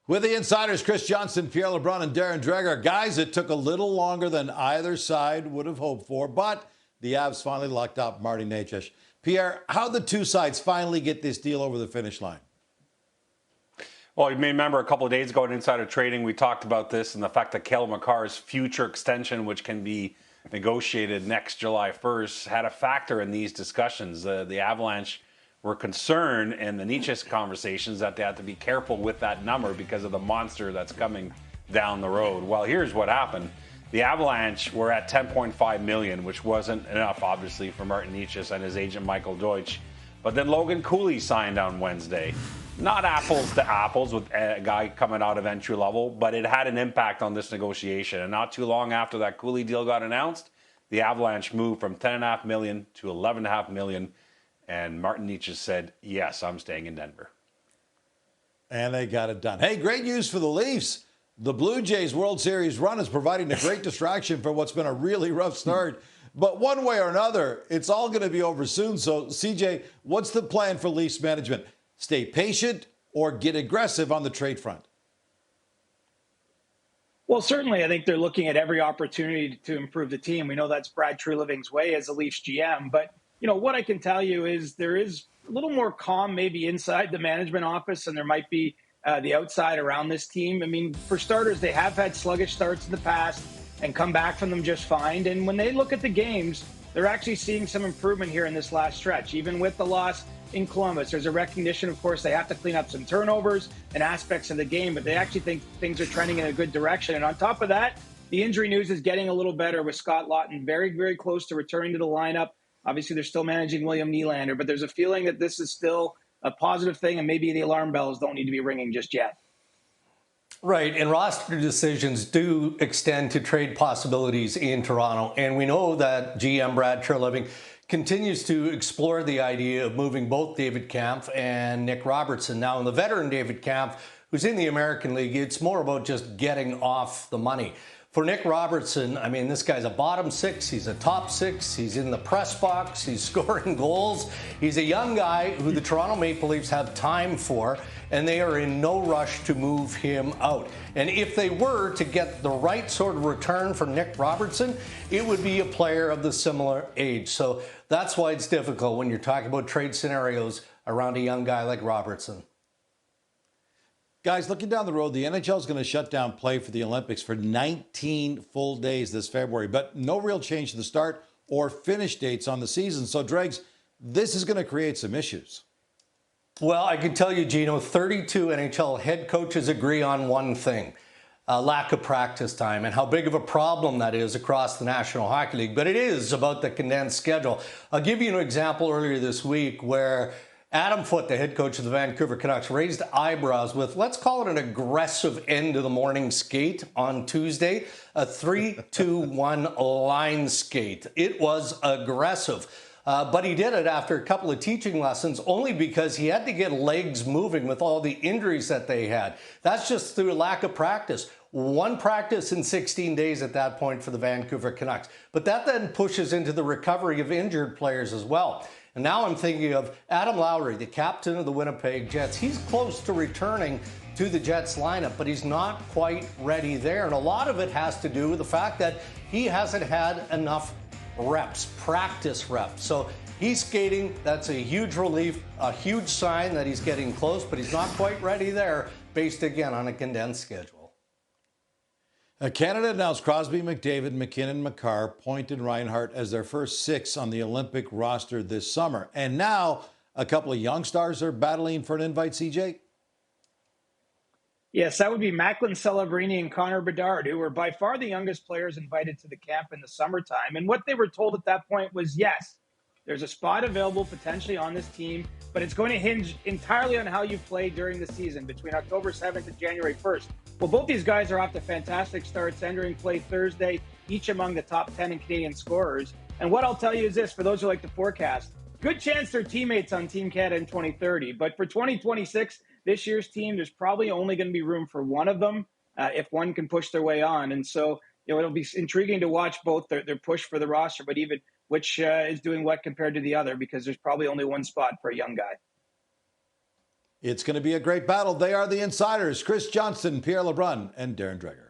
With the insiders, Chris Johnson, Pierre LeBrun, and Darren Dreger. Guys, it took a little longer than either side would have hoped for, but the Avs finally locked up Martin Necas. Pierre, how the two sides finally get this deal over the finish line? Well, you may remember a couple of days ago in Insider Trading, we talked about this and the fact that Cale Makar's future extension, which can be negotiated next July 1st, had a factor in these discussions. The Avalanche were concerned in the Necas conversations that they had to be careful with that number because of the monster that's coming down the road. Well, here's what happened. The Avalanche were at $10.5 million, which wasn't enough, obviously, for Martin Necas and his agent, Michael Deutsch. But then Logan Cooley signed on Wednesday. Not apples to apples with a guy coming out of entry level, but it had an impact on this negotiation. And not too long after that Cooley deal got announced, the Avalanche moved from $10.5 million to $11.5 million. And Martin Necas said, yes, I'm staying in Denver. And they got it done. Hey, great news for the Leafs. The Blue Jays World Series run is providing a great distraction for what's been a really rough start. But one way or another, it's all going to be over soon. So, CJ, what's the plan for Leafs management? Stay patient or get aggressive on the trade front? Well, certainly, I think they're looking at every opportunity to improve the team. We know that's Brad Treliving's way as a Leafs GM. But, what I can tell you is there is a little more calm maybe inside the management office, and there might be the outside around this team. I mean, for starters, they have had sluggish starts in the past and come back from them just fine. And when they look at the games, they're actually seeing some improvement here in this last stretch. Even with the loss in Columbus, there's a recognition, of course, they have to clean up some turnovers and aspects of the game, but they actually think things are trending in a good direction. And on top of that, the injury news is getting a little better with Scott Laughton very, very close to returning to the lineup. Obviously, they're still managing William Nylander, but there's a feeling that this is still a positive thing, and maybe the alarm bells don't need to be ringing just yet. Right, and roster decisions do extend to trade possibilities in Toronto, and we know that GM Brad Treliving continues to explore the idea of moving both David Kampf and Nick Robertson. Now, in the veteran David Kampf, who's in the American League, it's more about just getting off the money. For Nick Robertson, I mean, this guy's a bottom six. He's a top six. He's in the press box. He's scoring goals. He's a young guy who the Toronto Maple Leafs have time for, and they are in no rush to move him out. And if they were to get the right sort of return for Nick Robertson, it would be a player of the similar age. So that's why it's difficult when you're talking about trade scenarios around a young guy like Robertson. Guys, looking down the road, the NHL is going to shut down play for the Olympics for 19 full days this February, but no real change to the start or finish dates on the season. So, Dregs, this is going to create some issues. Well, I can tell you, Gino, 32 NHL head coaches agree on one thing: lack of practice time, and how big of a problem that is across the National Hockey League. But it is about the condensed schedule. I'll give you an example earlier this week where Adam Foote, the head coach of the Vancouver Canucks, raised eyebrows with, let's call it an aggressive end of the morning skate on Tuesday, a 3-2-1 line skate. It was aggressive. But he did it after a couple of teaching lessons only because he had to get legs moving with all the injuries that they had. That's just through lack of practice. One practice in 16 days at that point for the Vancouver Canucks. But that then pushes into the recovery of injured players as well. And now I'm thinking of Adam Lowry, the captain of the Winnipeg Jets. He's close to returning to the Jets lineup, but he's not quite ready there. And a lot of it has to do with the fact that he hasn't had enough reps, practice reps. So he's skating. That's a huge relief, a huge sign that he's getting close, but he's not quite ready there, based again on a condensed schedule. Canada announced Crosby, McDavid, McKinnon, Makar, Point, and Reinhart as their first six on the Olympic roster this summer. And now a couple of young stars are battling for an invite, CJ? Yes, that would be Macklin, Celebrini, and Connor Bedard, who were by far the youngest players invited to the camp in the summertime. And what they were told at that point was, yes, there's a spot available potentially on this team, but it's going to hinge entirely on how you play during the season between October 7th and January 1st. Well, both these guys are off to fantastic starts, entering play Thursday, each among the top 10 in Canadian scorers. And what I'll tell you is this, for those who like to forecast, good chance they're teammates on Team Canada in 2030. But for 2026, this year's team, there's probably only going to be room for one of them if one can push their way on. And so, it'll be intriguing to watch both their push for the roster, but even which is doing what compared to the other, because there's probably only one spot for a young guy. It's going to be a great battle. They are the Insiders, Chris Johnston, Pierre LeBrun, and Darren Dreger.